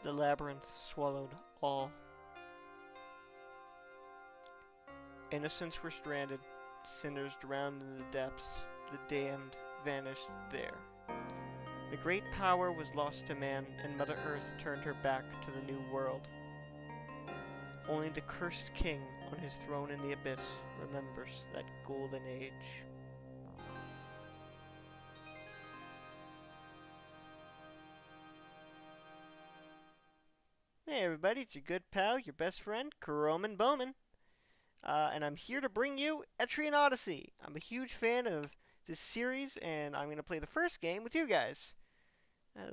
The labyrinth swallowed all. Innocents were stranded, sinners drowned in the depths, the damned vanished there. The great power was lost to man, and Mother Earth turned her back to the new world. Only the cursed king on his throne in the abyss remembers that golden age. Hey everybody, it's your good pal, your best friend, Karoman Bowman. And I'm here to bring you Etrian Odyssey. I'm a huge fan of this series, and I'm going to play the first game with you guys.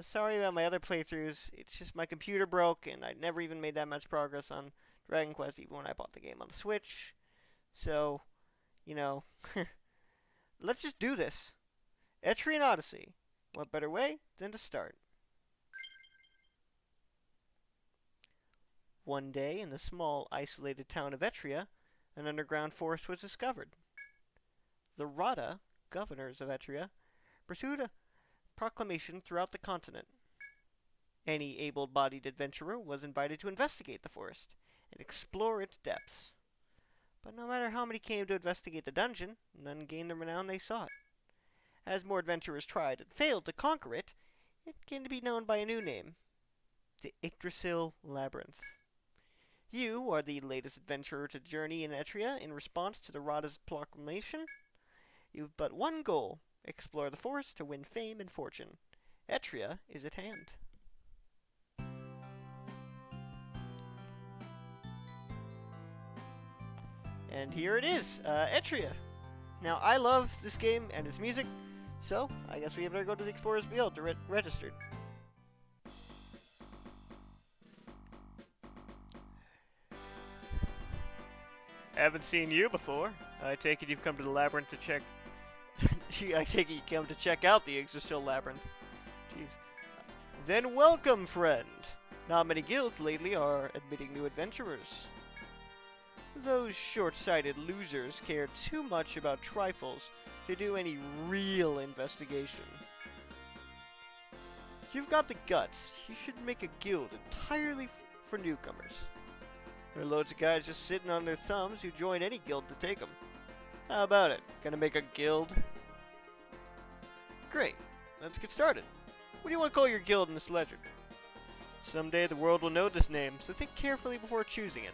Sorry about my other playthroughs, it's just my computer broke, and I never even made that much progress on Dragon Quest, even when I bought the game on the Switch. So, you know, let's just do this. Etrian Odyssey. What better way than to start? One day, in the small, isolated town of Etria, an underground forest was discovered. The Rada, governors of Etria, pursued a proclamation throughout the continent. Any able-bodied adventurer was invited to investigate the forest and explore its depths. But no matter how many came to investigate the dungeon, none gained the renown they sought. As more adventurers tried and failed to conquer it, it came to be known by a new name, the Yggdrasil Labyrinth. You are the latest adventurer to journey in Etria in response to the Rada's proclamation. You've but one goal: explore the forest to win fame and fortune. Etria is at hand. And here it is, Etria. Now, I love this game and its music, so I guess we better go to the Explorer's Guild to register. Haven't seen you before. I take it you've come to the labyrinth to check... I take it you come to check out the Yggdrasil Labyrinth. Jeez. Then welcome, friend. Not many guilds lately are admitting new adventurers. Those short-sighted losers care too much about trifles to do any real investigation. You've got the guts. You should make a guild entirely for newcomers. There are loads of guys just sitting on their thumbs who join any guild to take them. How about it? Gonna make a guild? Great. Let's get started. What do you want to call your guild in this legend? Someday the world will know this name, so think carefully before choosing it.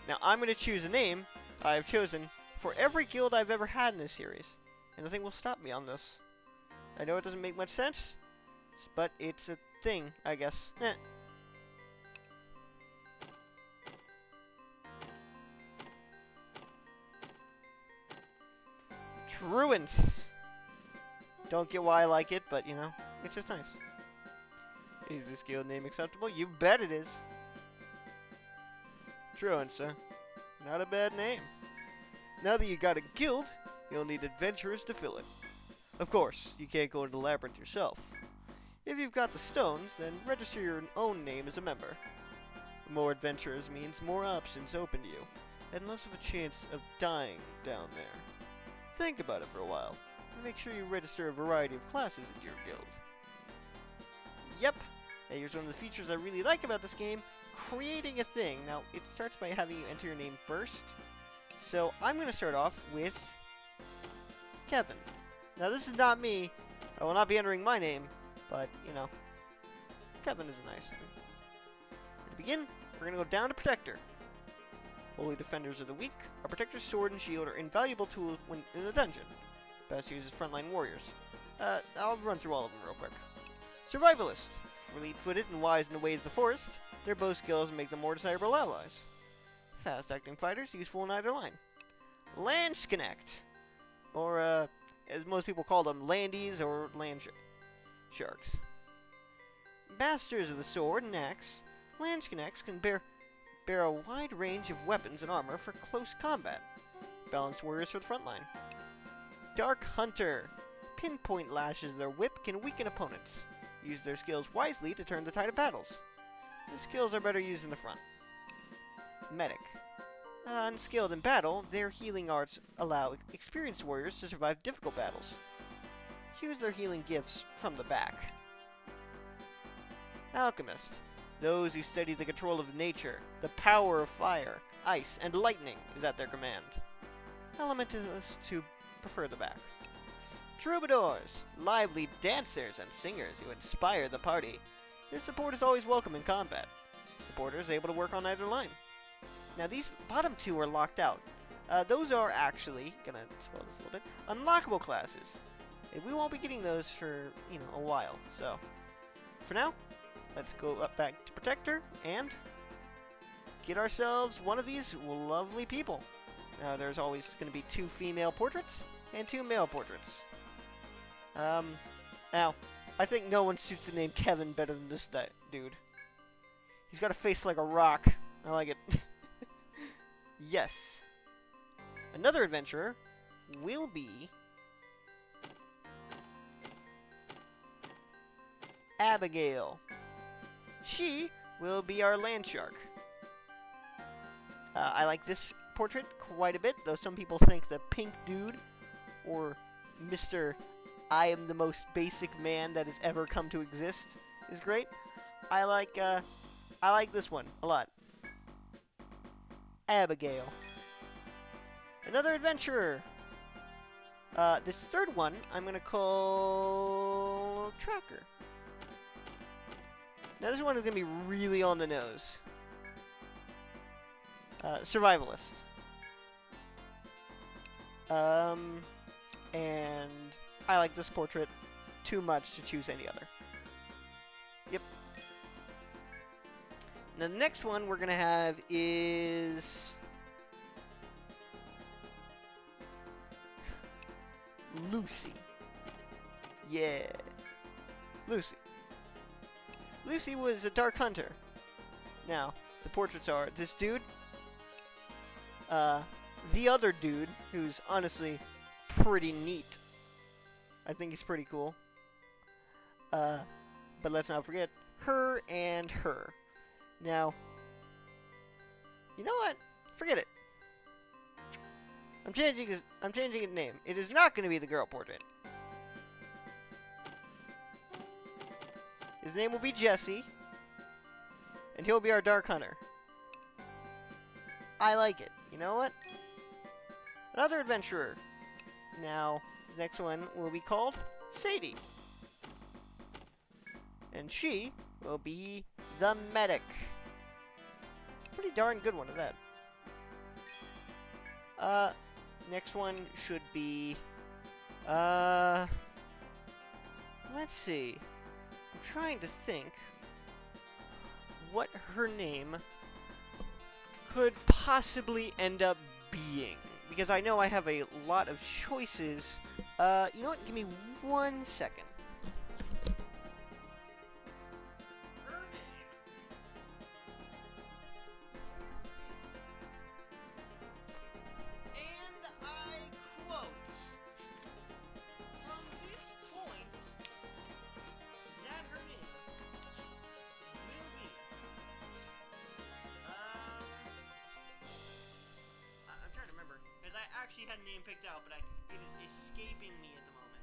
Now I'm going to choose a name I've chosen for every guild I've ever had in this series, and nothing will stop me on this. I know it doesn't make much sense, but it's a thing, I guess. Truants. Don't get why I like it, but you know, it's just nice. Is this guild name acceptable? You bet it is. Truants, huh? Not a bad name. Now that you got a guild, you'll need adventurers to fill it. Of course, you can't go into the labyrinth yourself. If you've got the stones, then register your own name as a member. More adventurers means more options open to you, and less of a chance of dying down there. Think about it for a while, and make sure you register a variety of classes into your guild. Yep, and here's one of the features I really like about this game, creating a thing. Now, it starts by having you enter your name first, so I'm going to start off with Kevin. Now, this is not me. I will not be entering my name, but, you know, Kevin is a nice name. To begin, we're going to go down to Protector. Holy Defenders of the Weak. A Protector's sword and shield are invaluable tools when in the dungeon. Best used as frontline warriors. I'll run through all of them real quick. Survivalist. Fleet-footed and wise in the ways of the forest, their bow skills make them more desirable allies. Fast-acting fighters, useful in either line. Landsknecht. Or, as most people call them, landies or land sharks. Masters of the sword and axe, Landsknechts can bear a wide range of weapons and armor for close combat. Balanced warriors for the front line. Dark Hunter. Pinpoint lashes of their whip can weaken opponents. Use their skills wisely to turn the tide of battles. Their skills are better used in the front. Medic. Unskilled in battle, their healing arts allow experienced warriors to survive difficult battles. Use their healing gifts from the back. Alchemist. Those who study the control of nature, the power of fire, ice, and lightning is at their command. Elementalists who prefer the back. Troubadours, lively dancers and singers who inspire the party. Their support is always welcome in combat. Supporters able to work on either line. Now these bottom two are locked out. Those are actually, gonna spoil this a little bit, unlockable classes. And we won't be getting those for, a while. So, for now, let's go up back to Protector and get ourselves one of these lovely people. Now there's always going to be 2 female portraits and 2 male portraits. Now, I think no one suits the name Kevin better than this dude. He's got a face like a rock. I like it. Yes. Another adventurer will be Abigail. She will be our land shark. I like this portrait quite a bit, though some people think the pink dude, or Mr. I am the most basic man that has ever come to exist, is great. I like this one a lot. Abigail. Another adventurer. This third one I'm gonna call Tracker. Now this one is gonna be really on the nose. Survivalist. And I like this portrait too much to choose any other. Yep. Now the next one we're gonna have is Lucy. Yeah. Lucy. Lucy was a dark hunter. Now, the portraits are this dude, the other dude, who's honestly pretty neat. I think he's pretty cool. But let's not forget her and her. Now, you know what? Forget it. I'm changing his name. It is not going to be the girl portrait. His name will be Jesse, and he'll be our dark hunter. I like it. You know what? Another adventurer. Now, the next one will be called Sadie. And she will be the medic. Pretty darn good one at that. Next one should be, let's see. I'm trying to think what her name could possibly end up being. Because I know I have a lot of choices. You know what? Give me 1 second. Actually had a name picked out, but it is escaping me at the moment.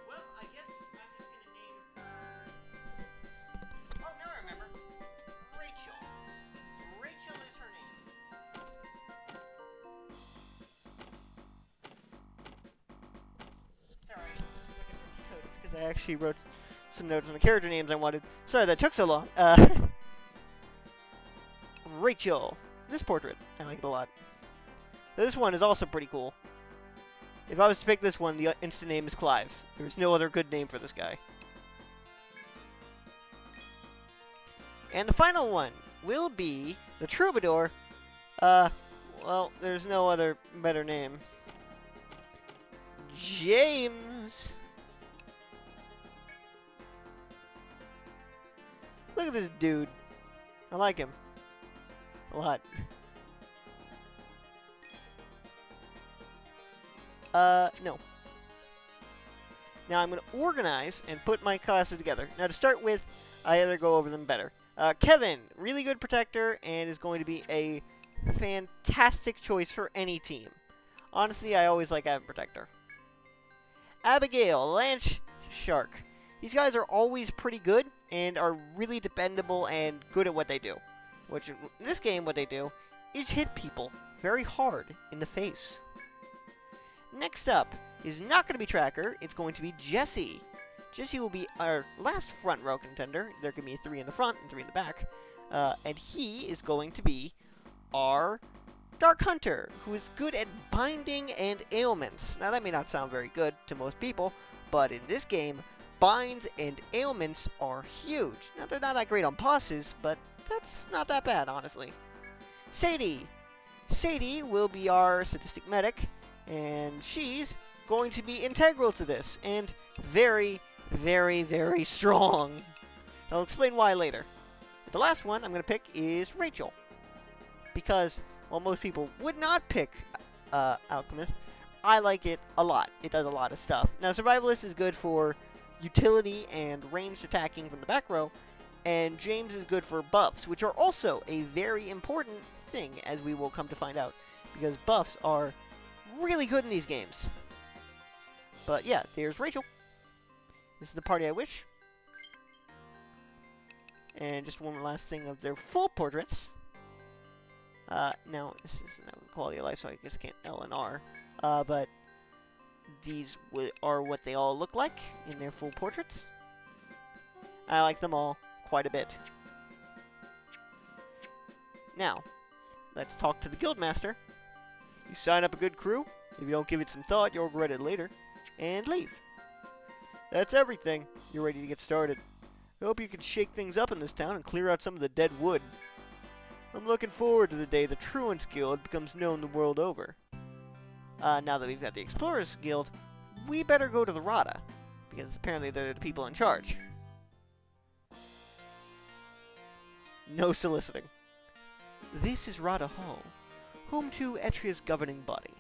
Well, I guess I'm just gonna name her. Oh, now I remember. Rachel. Rachel is her name. I actually wrote some notes on the character names I wanted. Sorry that took so long. Rachel. This portrait. I like it a lot. This one is also pretty cool. If I was to pick this one, the instant name is Clive. There's no other good name for this guy. And the final one will be the Troubadour. Well, there's no other better name. James. Look at this dude. I like him a lot. No. Now I'm going to organize and put my classes together. Now to start with, I had to go over them better. Kevin, really good protector, and is going to be a fantastic choice for any team. Honestly, I always like having protector. Abigail, Lance Shark. These guys are always pretty good and are really dependable and good at what they do. Which, in this game, what they do is hit people very hard in the face. Next up is not going to be Tracker, it's going to be Jesse. Jesse will be our last front row contender. There can be 3 in the front and 3 in the back. And he is going to be our Dark Hunter, who is good at binding and ailments. Now, that may not sound very good to most people, but in this game, binds and ailments are huge. Now, they're not that great on bosses, but that's not that bad, honestly. Sadie. Sadie will be our sadistic medic, and she's going to be integral to this, and very, very, very strong. I'll explain why later. The last one I'm going to pick is Rachel, because while most people would not pick Alchemist, I like it a lot. It does a lot of stuff. Now, Survivalist is good for utility and ranged attacking from the back row, and James is good for buffs, which are also a very important thing, as we will come to find out, because buffs are really good in these games. But yeah, there's Rachel. This is the party I wish. And just one last thing of their full portraits. Now, this is quality of life, so I guess I can't L and R. But these are what they all look like in their full portraits. I like them all quite a bit. Now, let's talk to the Guildmaster. You sign up a good crew. If you don't give it some thought, you'll regret it later. And leave. That's everything. You're ready to get started. I hope you can shake things up in this town and clear out some of the dead wood. I'm looking forward to the day the Truants Guild becomes known the world over. Now that we've got the Explorers Guild, we better go to the Rada, because apparently they're the people in charge. No soliciting. This is Rada Hall, home to Etria's governing body.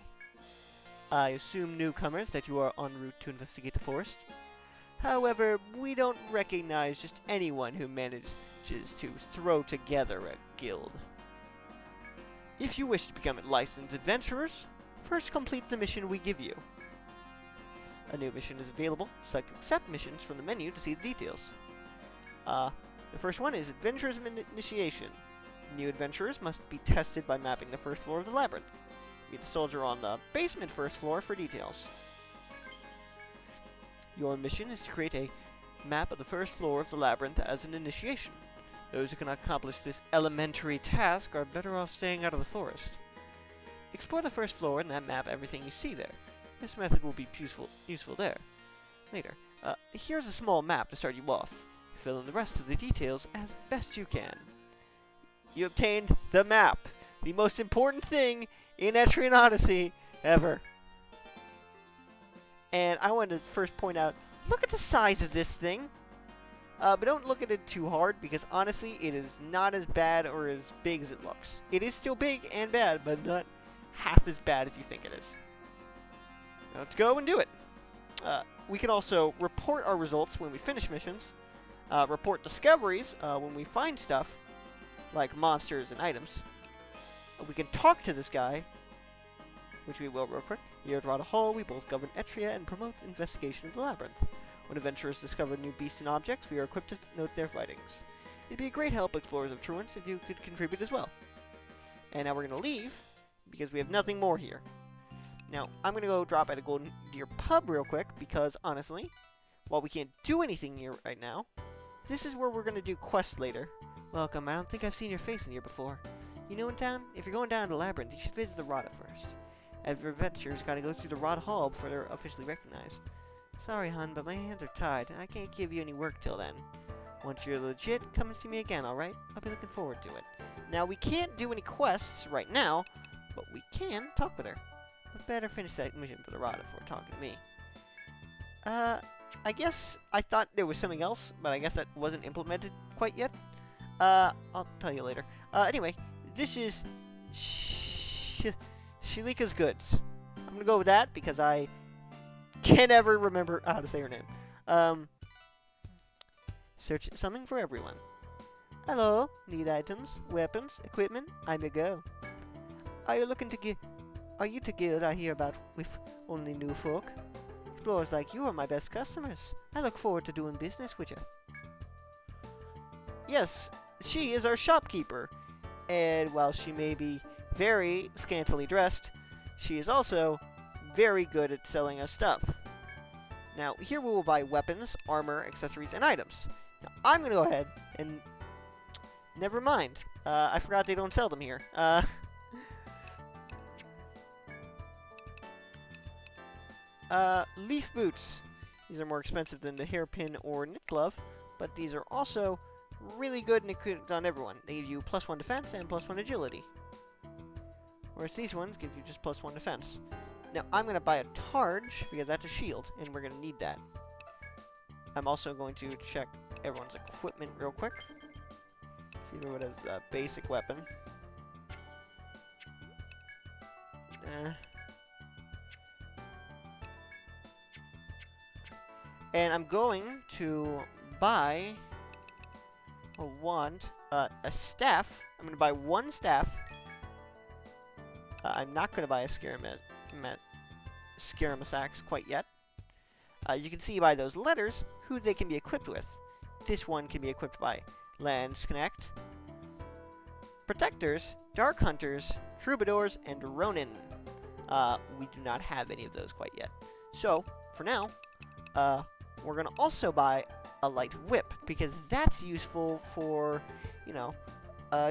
I assume, newcomers, that you are en route to investigate the forest. However, we don't recognize just anyone who manages to throw together a guild. If you wish to become licensed adventurers, first complete the mission we give you. A new mission is available. Select Accept Missions from the menu to see the details. The first one is Adventurism Initiation. New adventurers must be tested by mapping the first floor of the labyrinth. Meet the soldier on the basement first floor for details. Your mission is to create a map of the first floor of the labyrinth as an initiation. Those who cannot accomplish this elementary task are better off staying out of the forest. Explore the first floor and then map everything you see there. This method will be useful there. Later, here's a small map to start you off. Fill in the rest of the details as best you can. You obtained the map, the most important thing in Etrian Odyssey ever. And I wanted to first point out, look at the size of this thing. But don't look at it too hard, because honestly, it is not as bad or as big as it looks. It is still big and bad, but not half as bad as you think it is. Now let's go and do it. We can also report our results when we finish missions, report discoveries when we find stuff, like monsters and items. We can talk to this guy, which we will real quick. Here at Rada Hall, we both govern Etria and promote the investigation of the labyrinth. When adventurers discover new beasts and objects, we are equipped to note their findings. It'd be a great help, explorers of Truants, if you could contribute as well. And now we're going to leave, because we have nothing more here. Now, I'm going to go drop at a Golden Deer pub real quick, because honestly, while we can't do anything here right now, this is where we're going to do quests later. Welcome, I don't think I've seen your face in here before. You know, in town, if you're going down to the labyrinth, you should visit the Rada first. Every adventurer's got to go through the Rada Hall before they're officially recognized. Sorry, hun, but my hands are tied, and I can't give you any work till then. Once you're legit, come and see me again, alright? I'll be looking forward to it. Now, we can't do any quests right now, but we can talk with her. But better finish that mission for the Rada before talking to me. I guess I thought there was something else, but I guess that wasn't implemented quite yet. I'll tell you later. Anyway, this is Shalika's Goods. I'm gonna go with that because I can't ever remember how to say her name. Search something for everyone. Hello, need items, weapons, equipment, I'm your go. Are you to guild I hear about with only new folk? Explorers like you are my best customers. I look forward to doing business with you. Yes, she is our shopkeeper. And while she may be very scantily dressed, she is also very good at selling us stuff. Now, here we will buy weapons, armor, accessories, and items. Now, I'm going to go ahead and... Never mind. I forgot they don't sell them here. Leaf boots. These are more expensive than the hairpin or knit glove, but these are also really good and equipped on everyone. They give you +1 defense and +1 agility. Whereas these ones give you just +1 defense. Now, I'm going to buy a Targe, because that's a shield, and we're going to need that. I'm also going to check everyone's equipment real quick. See if everyone has a basic weapon. And I'm going to buy a staff. I'm going to buy 1 staff. I'm not going to buy a Scaramus axe quite yet. You can see by those letters who they can be equipped with. This one can be equipped by Landsknecht, Protectors, Dark Hunters, Troubadours, and Ronin. We do not have any of those quite yet. So, for now, we're going to also buy a light whip, because that's useful for,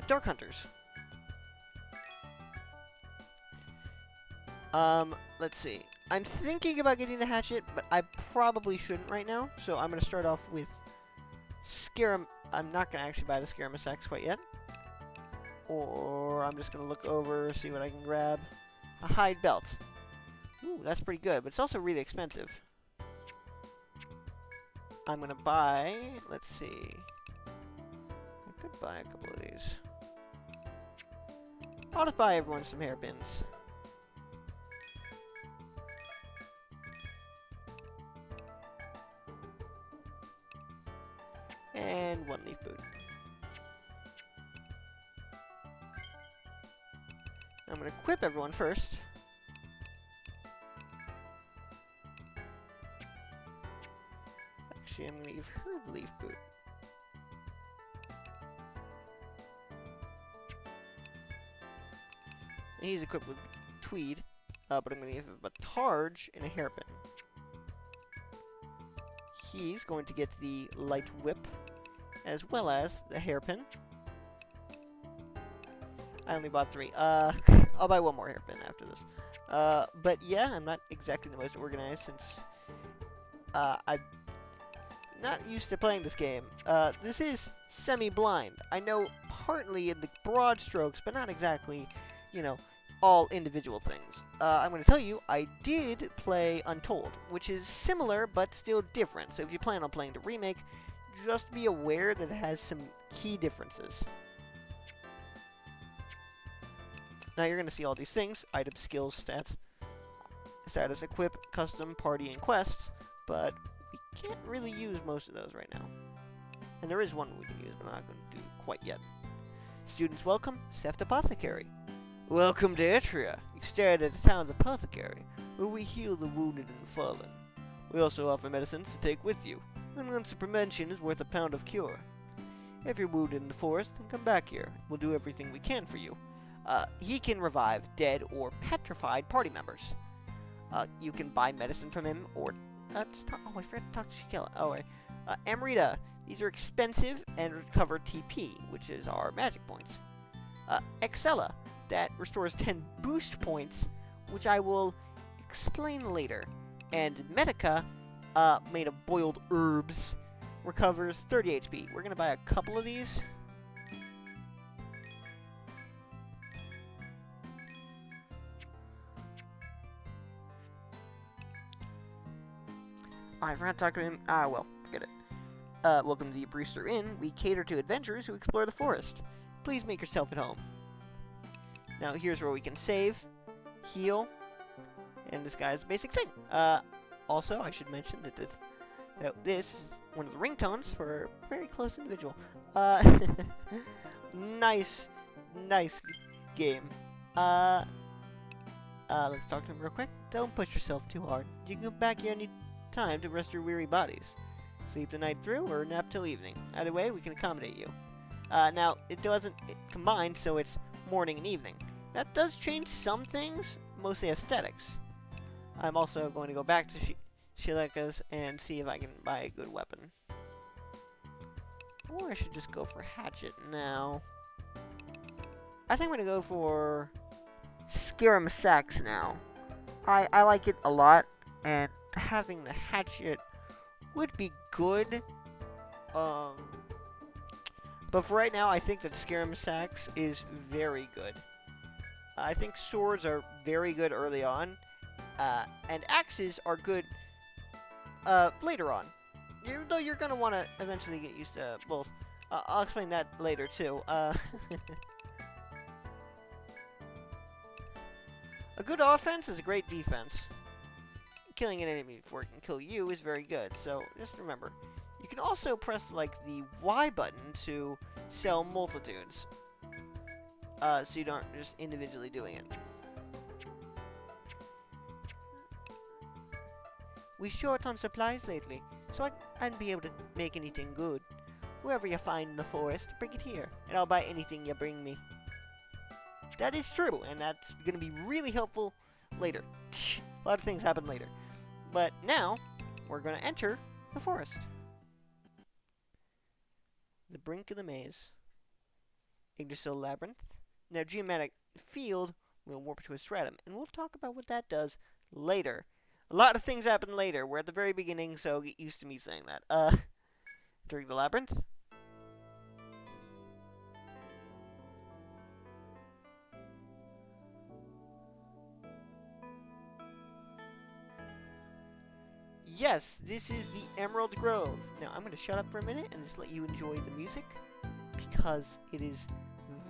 Dark Hunters. Let's see. I'm thinking about getting the hatchet, but I probably shouldn't right now. So I'm going to start off with I'm not going to actually buy the Scaramus axe quite yet. Or I'm just going to look over, see what I can grab. A hide belt. Ooh, that's pretty good, but it's also really expensive. I'm going to buy, let's see. I could buy a couple of these. I'll just buy everyone some hairpins. And 1 leaf boot. I'm going to equip everyone first. Actually, I'm going to give her the leaf boot. And he's equipped with tweed, but I'm going to give him a targe and a hairpin. He's going to get the light whip, as well as the hairpin. I only bought 3. I'll buy 1 more hairpin after this. But yeah, I'm not exactly the most organized since I'm not used to playing this game. This is semi-blind. I know partly in the broad strokes, but not exactly, all individual things. I'm going to tell you, I did play Untold, which is similar, but still different. So if you plan on playing the remake, just be aware that it has some key differences. Now you're going to see all these things: item, skills, stats, status, equip, custom, party, and quests, but we can't really use most of those right now. And there is one we can use, but I'm not going to do quite yet. Students welcome, Seft Apothecary. Welcome to Etria. You stared at the town's apothecary, where we heal the wounded and fallen. We also offer medicines to take with you. 1 ounce of prevention is worth a pound of cure. If you're wounded in the forest, then come back here. We'll do everything we can for you. He can revive dead or petrified party members. You can buy medicine from him, or... I forgot to talk to Shikella. Oh, wait. Amrita. These are expensive and recover TP, which is our magic points. Excella. That restores 10 boost points, which I will explain later. And Medica, made of boiled herbs, recovers 30 HP. We're going to buy a couple of these. I forgot to talk to him. Well, forget it. Welcome to the Barista Inn. We cater to adventurers who explore the forest. Please make yourself at home. Now, here's where we can save, heal, and this guy's a basic thing. Also, I should mention that this one of the ringtones for a very close individual. Nice, nice game. Let's talk to him real quick. Don't push yourself too hard. You can come back here any time to rest your weary bodies. Sleep the night through or nap till evening. Either way, we can accommodate you. Now, it doesn't combine, so it's morning and evening. That does change some things, mostly aesthetics. I'm also going to go back to Shileka's and see if I can buy a good weapon. Or I should just go for hatchet now. I think I'm going to go for Scarum Sax now. I like it a lot, and having the hatchet would be good. But for right now, I think that Scarum Sax is very good. I think swords are very good early on, and axes are good later on. Though you're going to want to eventually get used to both. I'll explain that later, too. A good offense is a great defense. Killing an enemy before it can kill you is very good, so just remember. You can also press, like, the Y button to sell multitudes. So you don't just individually doing it. We short on supplies lately, so I can't be able to make anything good. Whoever you find in the forest, bring it here, and I'll buy anything you bring me. That is true, and that's going to be really helpful later. A lot of things happen later. But now, we're going to enter the forest. The brink of the maze. Yggdrasil Labyrinth. Now, Geomatic Field will warp to a stratum, and we'll talk about what that does later. A lot of things happen later. We're at the very beginning, so get used to me saying that. During the labyrinth. Yes, this is the Emerald Grove. Now, I'm going to shut up for a minute and just let you enjoy the music, because it is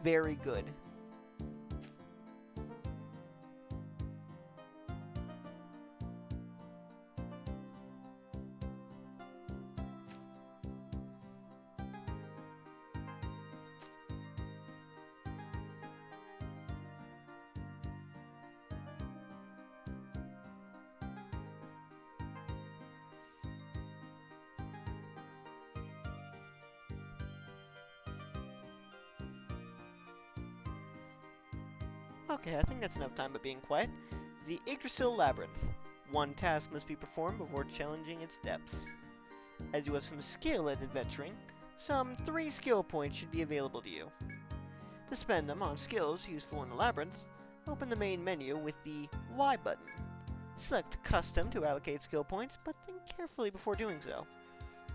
very good. Okay, I think that's enough time of being quiet. The Yggdrasil Labyrinth. One task must be performed before challenging its depths. As you have some skill at adventuring, some 3 skill points should be available to you. To spend them on skills useful in the labyrinth, open the main menu with the Y button. Select Custom to allocate skill points, but think carefully before doing so.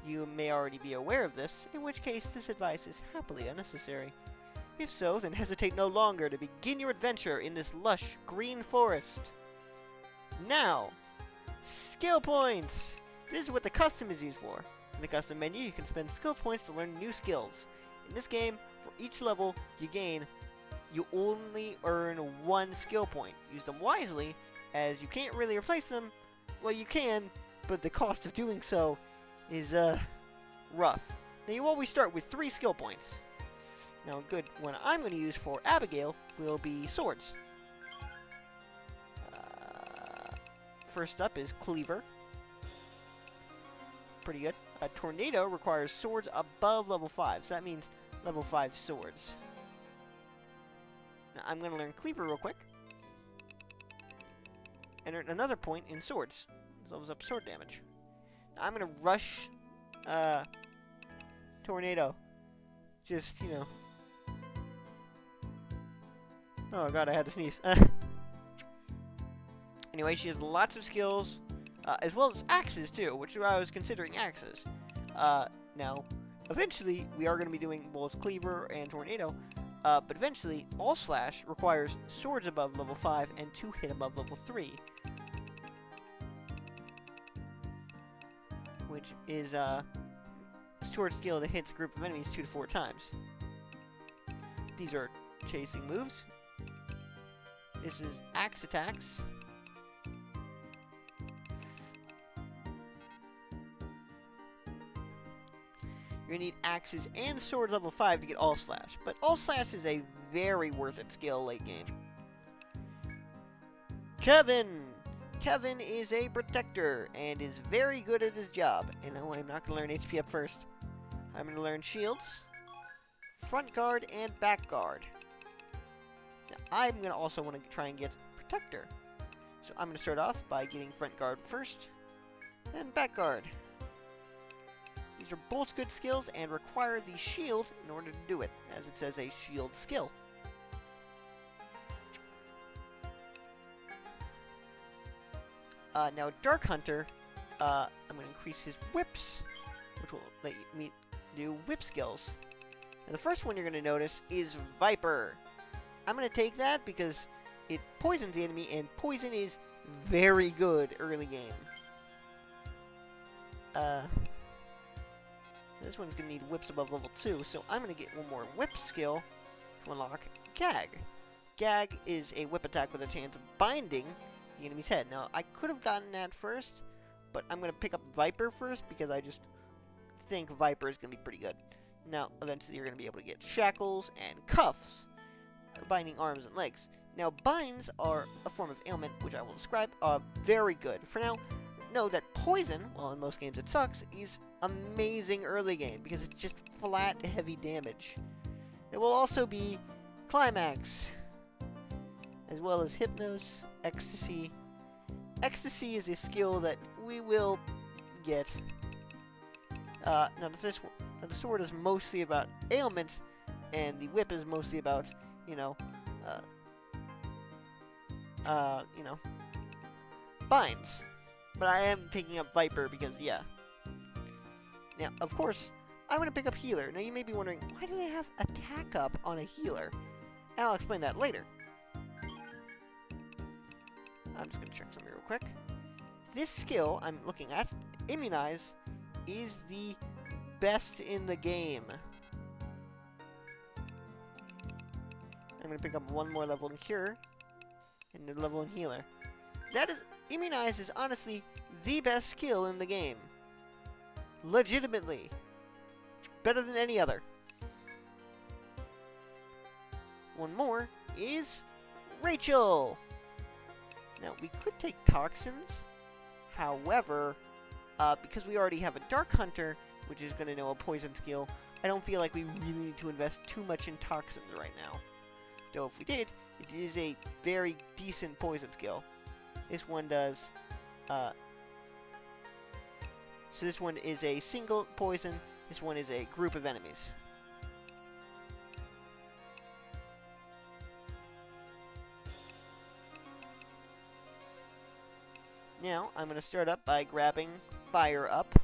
You may already be aware of this, in which case this advice is happily unnecessary. If so, then hesitate no longer to begin your adventure in this lush green forest. Now, skill points! This is what the custom is used for. In the custom menu, you can spend skill points to learn new skills. In this game, for each level you gain, you only earn 1 skill point. Use them wisely, as you can't really replace them. Well, you can, but the cost of doing so is, rough. Now, you always start with 3 skill points. Now, a good one I'm going to use for Abigail will be swords. First up is Cleaver. Pretty good. Tornado requires swords above level 5, so that means level 5 swords. Now, I'm going to learn Cleaver real quick. And earn another point in swords. This levels up sword damage. Now, I'm going to rush Tornado. Just, you know. Oh god, I had to sneeze. Anyway, she has lots of skills, as well as axes too, which is why I was considering axes. Now, eventually, we are going to be doing both Cleaver and Tornado, but eventually, All Slash requires swords above level 5 and 2 hit above level 3. Which is, sword skill that hits a group of enemies 2 to 4 times. These are chasing moves. This is axe attacks. You're going to need axes and swords level 5 to get All Slash. But All Slash is a very worth it skill late game. Kevin! Kevin is a protector and is very good at his job. And no, I'm not going to learn HP up first. I'm going to learn shields, front guard, and back guard. Now, I'm going to also want to try and get protector. So I'm going to start off by getting front guard first, then back guard. These are both good skills and require the shield in order to do it, as it says a shield skill. Now Dark Hunter, I'm going to increase his whips, which will let me do whip skills. And the first one you're going to notice is Viper. I'm going to take that because it poisons the enemy, and poison is very good early game. This one's going to need whips above level 2, so I'm going to get one more whip skill to unlock Gag. Gag is a whip attack with a chance of binding the enemy's head. Now, I could have gotten that first, but I'm going to pick up Viper first because I just think Viper is going to be pretty good. Now, eventually you're going to be able to get shackles and cuffs, binding arms and legs. Now, binds are a form of ailment, which I will describe, are very good. For now, know that poison, well, in most games it sucks, is amazing early game because it's just flat, heavy damage. There will also be Climax, as well as Hypnos, Ecstasy. Ecstasy is a skill that we will get. Now, the sword is mostly about ailments, and the whip is mostly about, binds. But I am picking up Viper because, yeah. Now, of course, I'm going to pick up Healer. Now, you may be wondering, why do they have attack up on a Healer? And I'll explain that later. I'm just going to check something real quick. This skill I'm looking at, Immunize, is the best in the game. I'm going to pick up one more level in Cure, and a level in Healer. Immunize is honestly the best skill in the game. Legitimately. Better than any other. One more is Rachel. Now, we could take Toxins. However, because we already have a Dark Hunter, which is going to know a poison skill, I don't feel like we really need to invest too much in Toxins right now. Though if we did, it is a very decent poison skill. This one does, so this one is a single poison, this one is a group of enemies. Now, I'm going to start up by grabbing Fire up.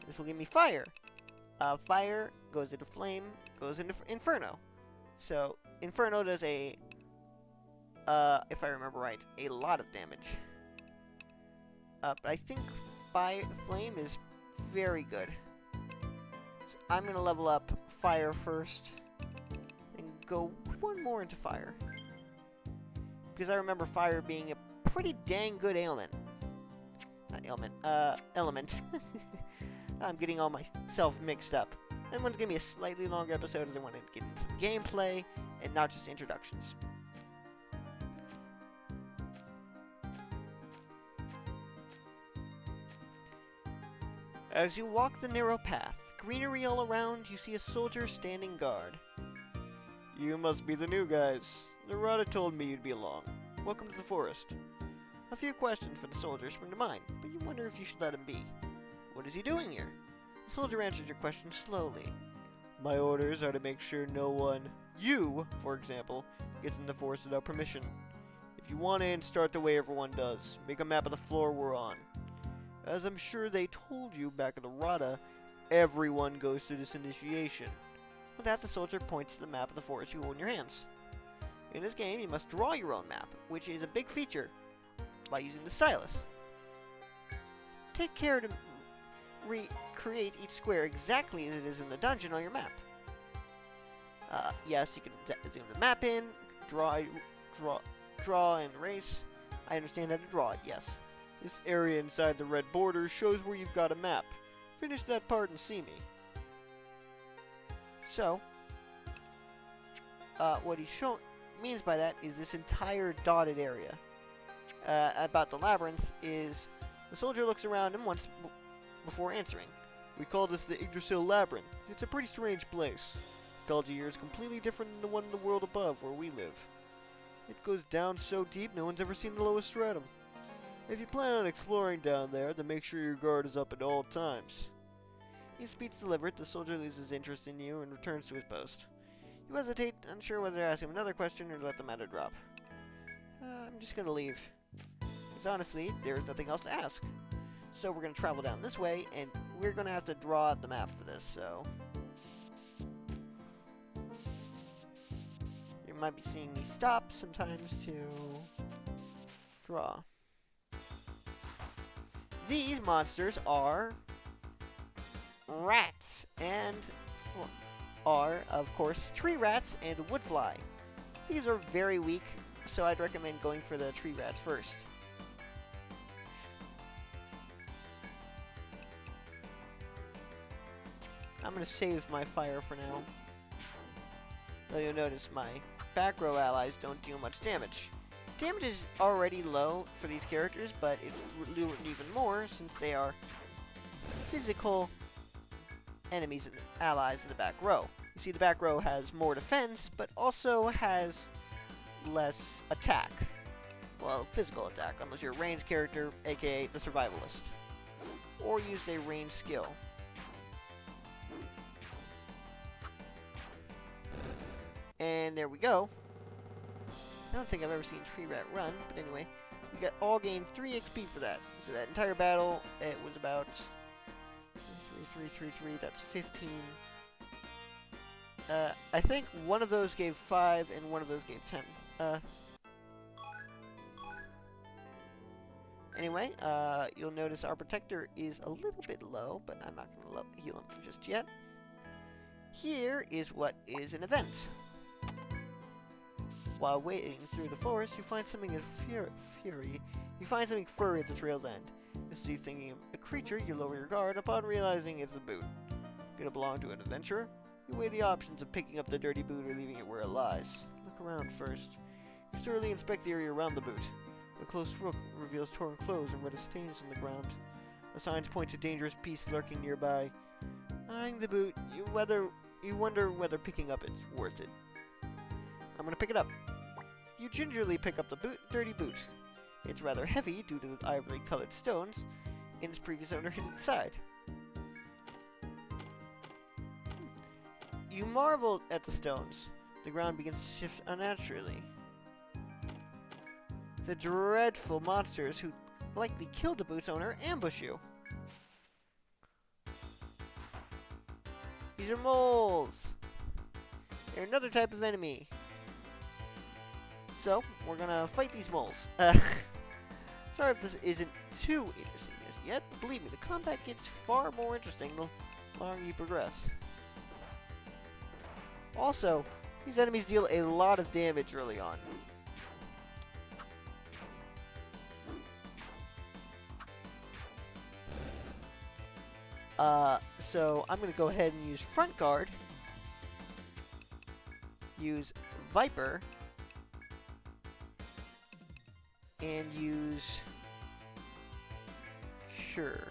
This will give me Fire. Fire goes into Flame, goes into Inferno. So, Inferno does a, if I remember right, a lot of damage. But I think Flame is very good. So I'm going to level up Fire first, and go one more into Fire. Because I remember Fire being a pretty dang good ailment. Not ailment, element. I'm getting all myself mixed up. And one's going to be a slightly longer episode as I want to get into some gameplay and not just introductions. As you walk the narrow path, greenery all around, you see a soldier standing guard. You must be the new guys. Narada told me you'd be along. Welcome to the forest. A few questions for the soldier spring to mind, but you wonder if you should let him be. What is he doing here? The soldier answers your question slowly. My orders are to make sure no one, you, for example, gets in the forest without permission. If you want in, start the way everyone does. Make a map of the floor we're on. As I'm sure they told you back at the Rada, everyone goes through this initiation. With that, the soldier points to the map of the forest you hold in your hands. In this game, you must draw your own map, which is a big feature, by using the stylus. Take care to recreate each square exactly as it is in the dungeon on your map. Yes, you can zoom the map in, draw and erase. I understand how to draw it, yes. This area inside the red border shows where you've got a map. Finish that part and see me. So, what he means by that is this entire dotted area. About the labyrinth is the soldier looks around him once before answering. We call this the Yggdrasil Labyrinth. It's a pretty strange place. Ecology here is completely different than the one in the world above where we live. It goes down so deep no one's ever seen the lowest stratum. If you plan on exploring down there, then make sure your guard is up at all times. His speech delivered, the soldier loses interest in you and returns to his post. You hesitate, unsure whether to ask him another question or to let the matter drop. I'm just gonna leave. Because honestly, there's nothing else to ask. So we're gonna travel down this way, and we're gonna have to draw out the map for this, so... You might be seeing me stop sometimes to draw. These monsters are rats, and are, of course, tree rats and wood fly. These are very weak, so I'd recommend going for the tree rats first. I'm going to save my fire for now. Though you'll notice my back row allies don't deal much damage. Damage is already low for these characters, but it's even more since they are physical enemies and allies in the back row. You see, the back row has more defense, but also has less attack. Well, physical attack, unless you're a ranged character, aka the survivalist. Or used a ranged skill. And there we go. I don't think I've ever seen Tree Rat run, but anyway, we got all gained 3 XP for that. So that entire battle, it was about 3, that's 15. I think one of those gave 5 and one of those gave 10. Anyway, you'll notice our protector is a little bit low, but I'm not going to heal him just yet. Here is what is an event. While wading through the forest, you find something furry at the trail's end. Instead of thinking of a creature, you lower your guard upon realizing it's a boot. Gonna belong to an adventurer? You weigh the options of picking up the dirty boot or leaving it where it lies. Look around first. You thoroughly inspect the area around the boot. A close look reveals torn clothes and red stains on the ground. The signs point to dangerous beasts lurking nearby. Eyeing the boot, you wonder whether picking up it's worth it. I'm gonna pick it up. You gingerly pick up the dirty boot. It's rather heavy due to the ivory-colored stones and its previous owner hid inside. You marvel at the stones. The ground begins to shift unnaturally. The dreadful monsters who likely killed the boot's owner ambush you. These are moles. They're another type of enemy. So, we're gonna fight these moles. Sorry if this isn't too interesting just yet, but believe me, the combat gets far more interesting the longer you progress. Also, these enemies deal a lot of damage early on. So I'm gonna go ahead and use Front Guard, use Viper, and use Sure.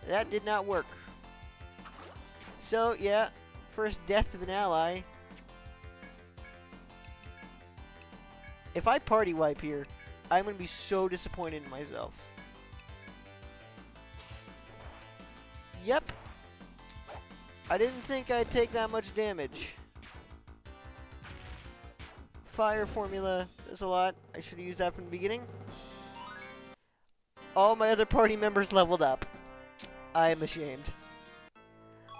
That did not work. So, yeah, first death of an ally. If I party wipe here, I'm going to be so disappointed in myself. Yep. I didn't think I'd take that much damage. Fire formula does a lot. I should have used that from the beginning. All my other party members leveled up. I am ashamed.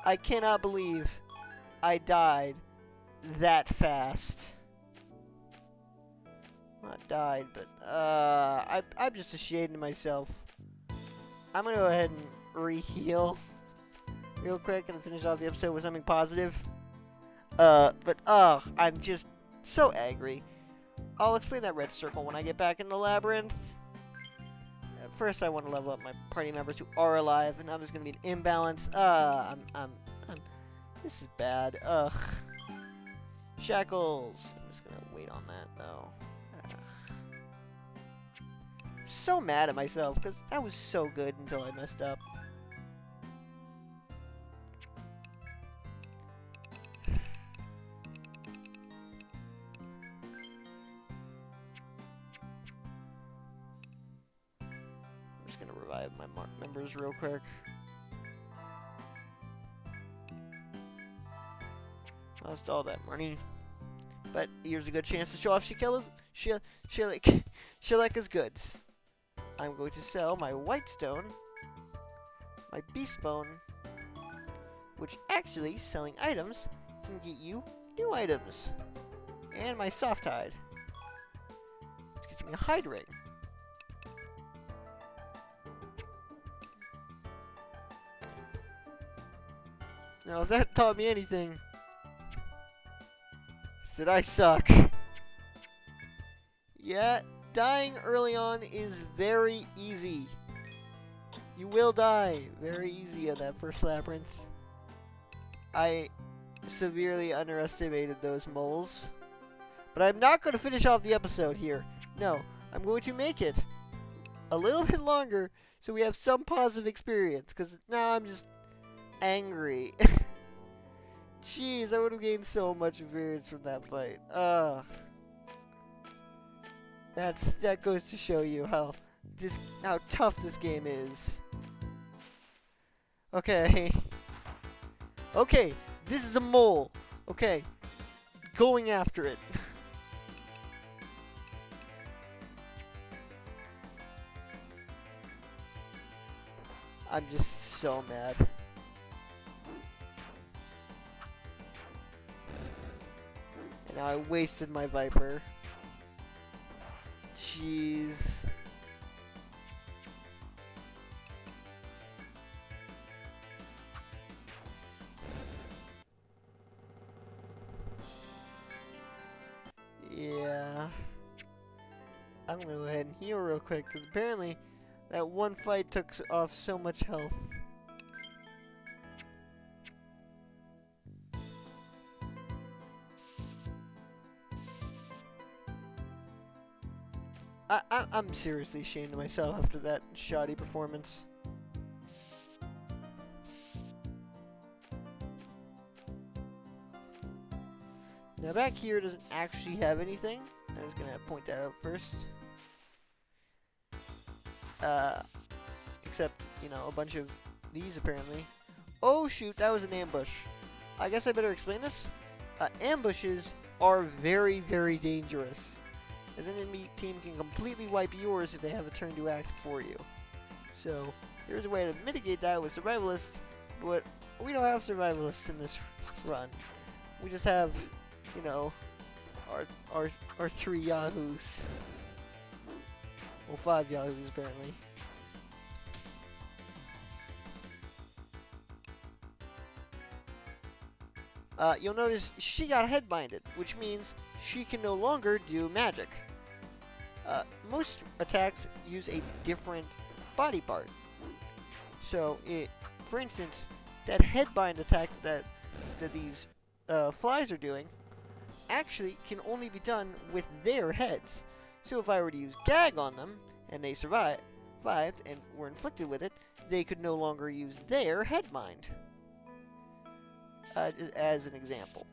I cannot believe I died that fast. Not died, but I'm just ashamed of myself. I'm gonna go ahead and re-heal real quick and finish off the episode with something positive. I'm just so angry. I'll explain that red circle when I get back in the labyrinth. first I want to level up my party members who are alive, and now there's going to be an imbalance. This is bad. Ugh. Shackles. I'm just going to wait on that, though. I'm so mad at myself, because that was so good until I messed up. Revive my members real quick. Lost all that money, but here's a good chance to show off Shileka's goods. I'm going to sell my white stone, my beast bone, which actually selling items can get you new items, and my soft hide, which gets me a hide ring. Now, if that taught me anything, it's that I suck. Yeah, dying early on is very easy. You will die very easy on that first labyrinth. I severely underestimated those moles. But I'm not going to finish off the episode here. No, I'm going to make it a little bit longer so we have some positive experience. Because now I'm just angry. Jeez, I would have gained so much experience from that fight. That goes to show you how tough this game is. Okay. Okay, this is a mole. Okay. Going after it. I'm just so mad. And now I wasted my Viper. Jeez. Yeah. I'm gonna go ahead and heal real quick, because apparently that one fight took off so much health. I'm seriously ashamed of myself after that shoddy performance. Now back here doesn't actually have anything. I'm just gonna point that out first. Except, you know, a bunch of these apparently. Oh shoot, that was an ambush. I guess I better explain this. Ambushes are very, very dangerous, as an enemy team can completely wipe yours if they have a turn to act for you. So, here's a way to mitigate that with survivalists, but we don't have survivalists in this run. We just have, you know, our 3 yahoos. Well, 5 yahoos apparently. You'll notice she got headbinded, which means she can no longer do magic. Most attacks use a different body part. So, for instance, that headbind attack that these flies are doing actually can only be done with their heads. So if I were to use gag on them, and they survived and were inflicted with it, they could no longer use their headbind. As an example.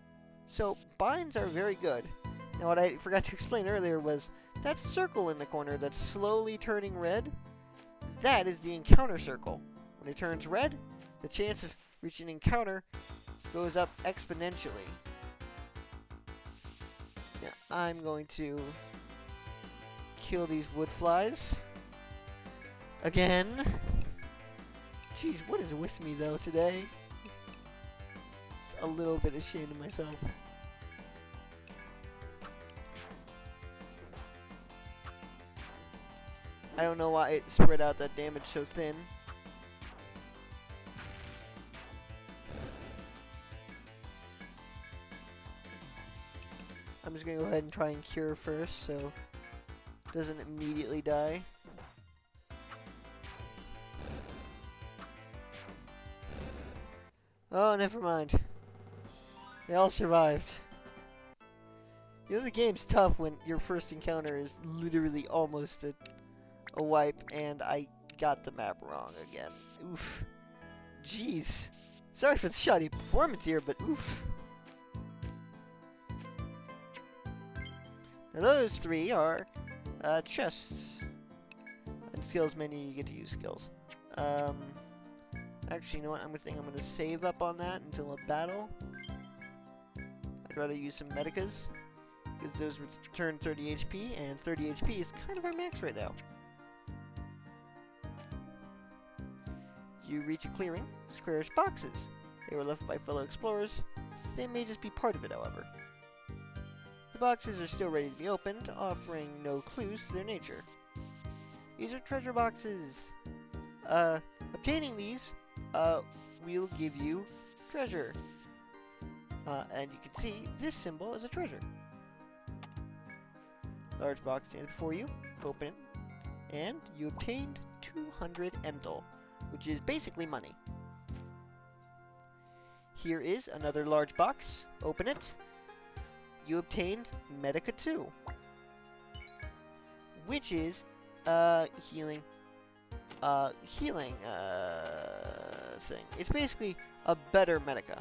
So, binds are very good. Now, what I forgot to explain earlier was that circle in the corner that's slowly turning red, that is the encounter circle. When it turns red, the chance of reaching encounter goes up exponentially. Now, I'm going to kill these wood flies. Again. Jeez, what is with me, though, today? Just a little bit ashamed of myself. I don't know why it spread out that damage so thin. I'm just gonna go ahead and try and cure first, so it doesn't immediately die. Oh, never mind. They all survived. You know, the game's tough when your first encounter is literally almost a wipe, and I got the map wrong again. Oof. Jeez. Sorry for the shoddy performance here, but oof. Now those three are chests. And skills menu, you get to use skills. Actually, you know what? I'm gonna save up on that until a battle. I'd rather use some medicas, because those return 30 HP, and 30 HP is kind of our max right now. You reach a clearing, squarish boxes. They were left by fellow explorers. They may just be part of it, however. The boxes are still ready to be opened, offering no clues to their nature. These are treasure boxes. Obtaining these, will give you treasure. And you can see this symbol is a treasure. Large box stands before you. Open it, and you obtained 200 Entel, which is basically money. Here is another large box. Open it. You obtained Medica 2, which is healing thing. It's basically a better Medica.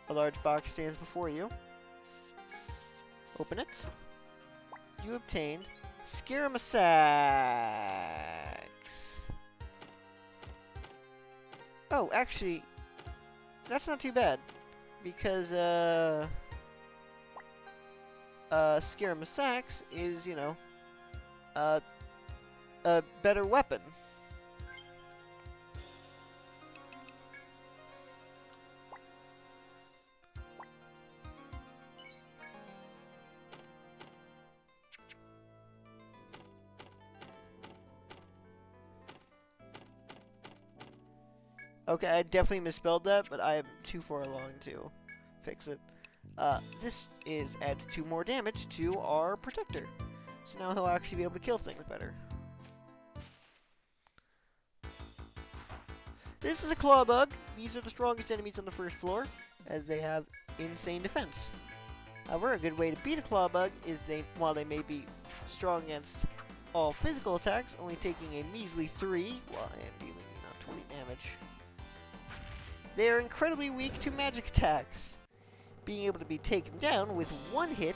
A large box stands before you. Open it. You obtained Scaramusax. Oh, actually, that's not too bad, because Scaramusax is, you know, a better weapon. Okay, I definitely misspelled that, but I am too far along to fix it. This adds 2 more damage to our protector. So now he'll actually be able to kill things better. This is a claw bug. These are the strongest enemies on the first floor, as they have insane defense. However, a good way to beat a claw bug is while they may be strong against all physical attacks, only taking a measly 3, while I am dealing 20 damage. They are incredibly weak to magic attacks, being able to be taken down with 1 hit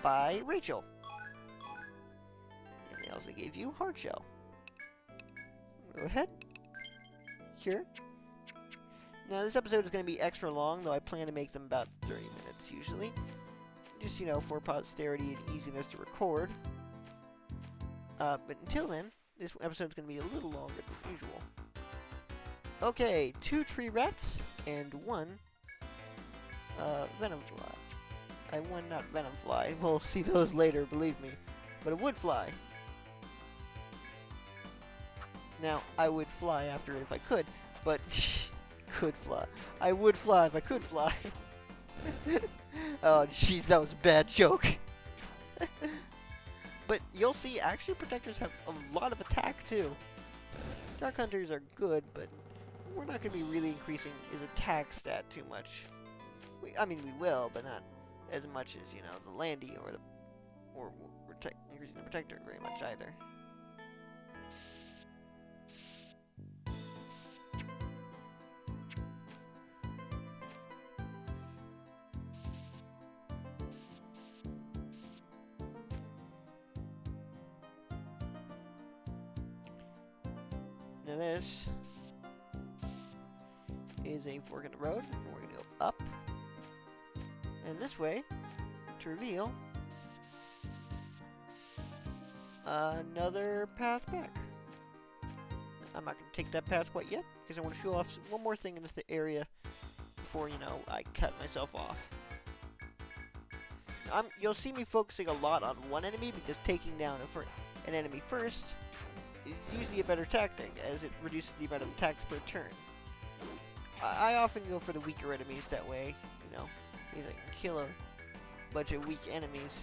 by Rachel. And they also gave you Hard Shell. Go ahead. Here. Now this episode is going to be extra long, though I plan to make them about 30 minutes usually. Just, you know, for posterity and easiness to record. But until then, this episode is going to be a little longer than usual. Okay, 2 tree rats and 1 venom fly. One not venom fly. We'll see those later, believe me. But a wood fly. Now, I would fly after it if I could, but could fly. I would fly if I could fly. Oh, jeez, that was a bad joke. But you'll see, actually, protectors have a lot of attack too. Dark hunters are good, but we're not going to be really increasing his attack stat too much. I mean, we will, but not as much as, you know, the Landy or increasing the protector very much either. Now this is a fork in the road, and we're going to go up, and this way, to reveal another path back. I'm not going to take that path quite yet, because I want to show off one more thing in this area before, you know, I cut myself off. You'll see me focusing a lot on one enemy, because taking down an enemy first is usually a better tactic, as it reduces the amount of attacks per turn. I often go for the weaker enemies that way, you know, because I can kill a bunch of weak enemies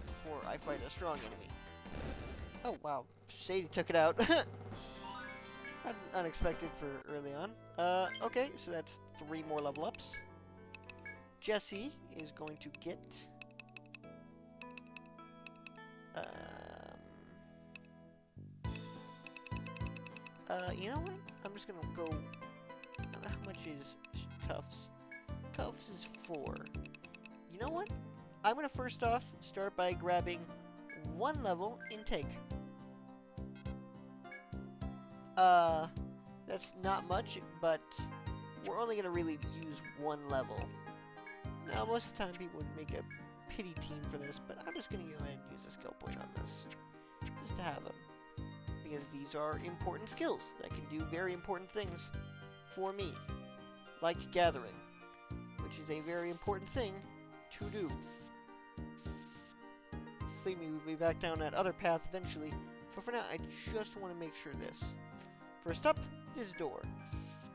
before I fight a strong enemy. Oh wow, Sadie took it out. That's unexpected for early on. Okay, so that's 3 more level ups. Jesse is going to get... you know what? I'm just gonna go... How much is Tufts? Tufts is 4. You know what? I'm gonna first off start by grabbing 1 level intake. That's not much, but we're only gonna really use 1 level. Now, most of the time people would make a pity team for this, but I'm just gonna go ahead and use a skill point on this. Just to have them. Because these are important skills that can do very important things for me. Like gathering, which is a very important thing to do. Believe me, we'll be back down that other path eventually, but for now, I just want to make sure this. First up, this door.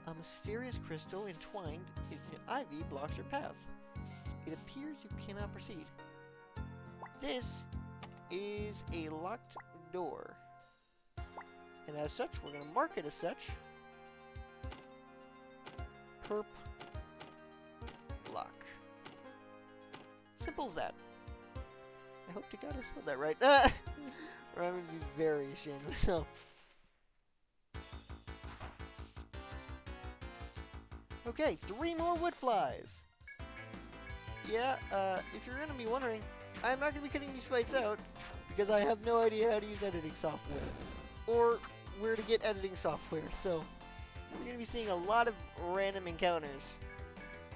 A mysterious crystal entwined in ivy blocks your path. It appears you cannot proceed. This is a locked door. And as such, we're going to mark it as such. Perp lock. Simple as that. I hope to God I spelled that right. Or I'm going to be very ashamed of myself. Okay, 3 more wood flies. Yeah, if you're going to be wondering, I'm not going to be cutting these fights out because I have no idea how to use editing software or where to get editing software. So we're going to be seeing a lot of random encounters.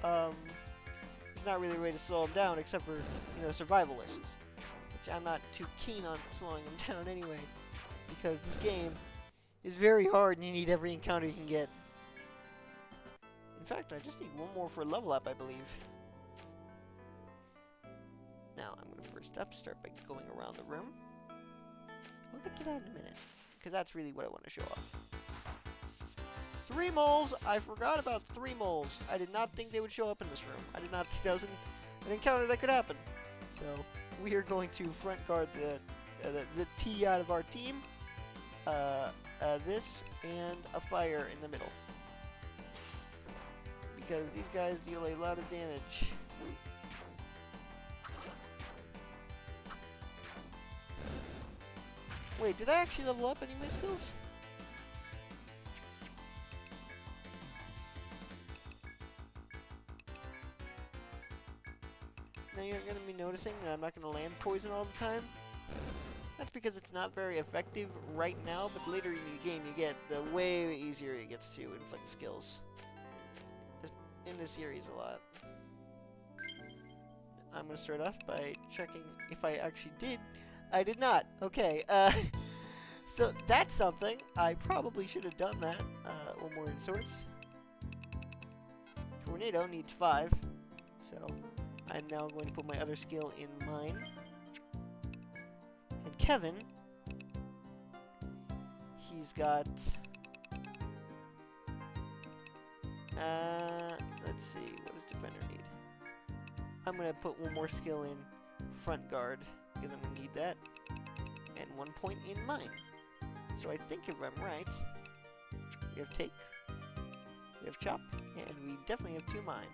There's not really a way to slow them down except for, survivalists, which I'm not too keen on slowing them down anyway, because this game is very hard and you need every encounter you can get. In fact, I just need 1 more for a level up, I believe. Now, I'm going to first up start by going around the room. We'll get to that in a minute, because that's really what I want to show off. 3 moles! I forgot about 3 moles. I did not think they would show up in this room. I did not think that was an encounter that could happen. So, we are going to front guard the T out of our team. This, and a fire in the middle. Because these guys deal a lot of damage. Wait, did I actually level up any of my skills? Now you're going to be noticing that I'm not going to land poison all the time. That's because it's not very effective right now, but later in the game you get the way easier it gets to inflict skills. In this series a lot. I'm going to start off by checking if I actually did. I did not. Okay, so that's something. I probably should have done that. 1 more in swords. Tornado needs 5. So, I'm now going to put my other skill in mine. And Kevin, he's got... let's see, what does Defender need? I'm going to put 1 more skill in Front Guard, because I'm going to need that. And 1 point in mine. So I think if I'm right, we have Take, we have Chop, and we definitely have 2 mines.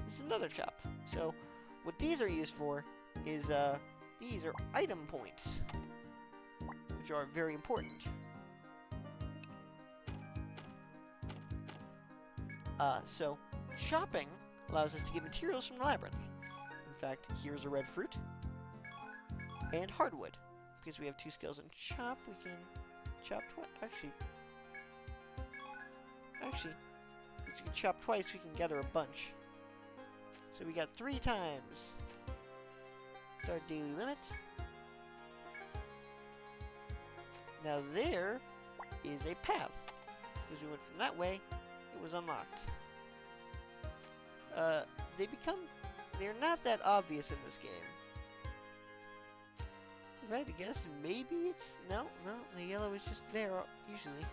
This is another Chop. So what these are used for is, these are item points, which are very important. So chopping allows us to get materials from the labyrinth. In fact, here's a red fruit and hardwood. Because we have 2 skills in chop, we can chop twice. Actually, if we can chop twice, we can gather a bunch. So we got 3 times. It's our daily limit. Now there is a path. Because we went from that way, it was unlocked. They're not that obvious in this game. If I had to guess, maybe it's, no, the yellow is just there, usually.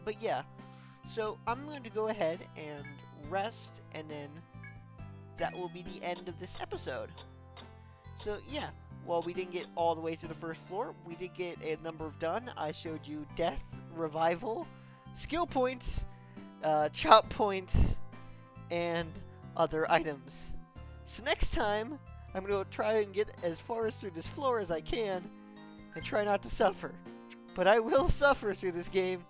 But yeah, so I'm going to go ahead and rest, and then that will be the end of this episode. So yeah, While we didn't get all the way to the first floor, we did get a number of done. I showed you death, revival, skill points, chop points, and other items. So next time, I'm going to try and get as far as through this floor as I can and try not to suffer. But I will suffer through this game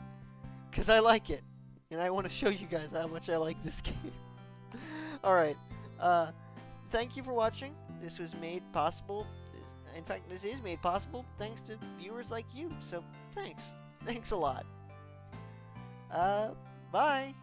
because I like it. And I want to show you guys how much I like this game. Alright. Thank you for watching. This was made possible. In fact, this is made possible thanks to viewers like you. So thanks. Thanks a lot. Bye.